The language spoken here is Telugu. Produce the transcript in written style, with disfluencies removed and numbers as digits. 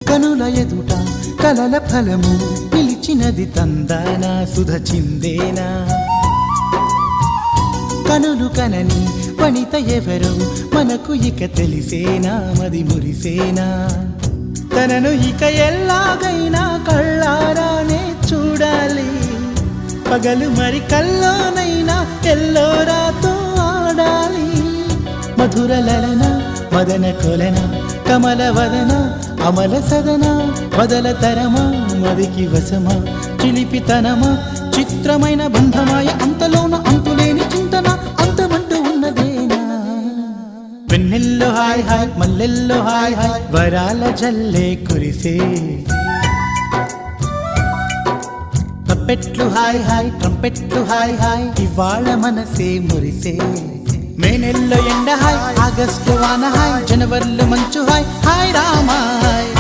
కనుల ఎదుట కలల ఫలము పిలిచినది తందానా సుధ చిందేనా కనులు కనని వనిత ఎవరు మనకు ఇక తెలిసేనా మది మురిసేనా తనను ఇక ఎల్లాగైనా కళ్ళారానే చూడాలి పగలు మరి కల్లోనైనా ఎల్లోరాతో ఆడాలి మధుర లలన మదన కొలన కమల వదన అమల సదన వదల తరమా మదికి వశమా చిలిపితనమా చిత్రమైన బంధమాయ అంతలోన అంతులేని చింతన అంతమంటూ ఉన్నదేనా వెన్నెల్లో హాయ్ హాయ్ మల్లెల్లో హాయ్ హాయ్ వరాల జల్లే కురిసే తప్పెట్లు హాయ్ హాయ్ ట్రంపెట్లు హాయ్ హాయ్ ఇవాళ మనసే మురిసే మే నెలలో ఎండ హాయ్ ఆగస్టు వాన హాయ్ జనవరిలో మంచు హాయ్ హాయ్ రామా హాయ్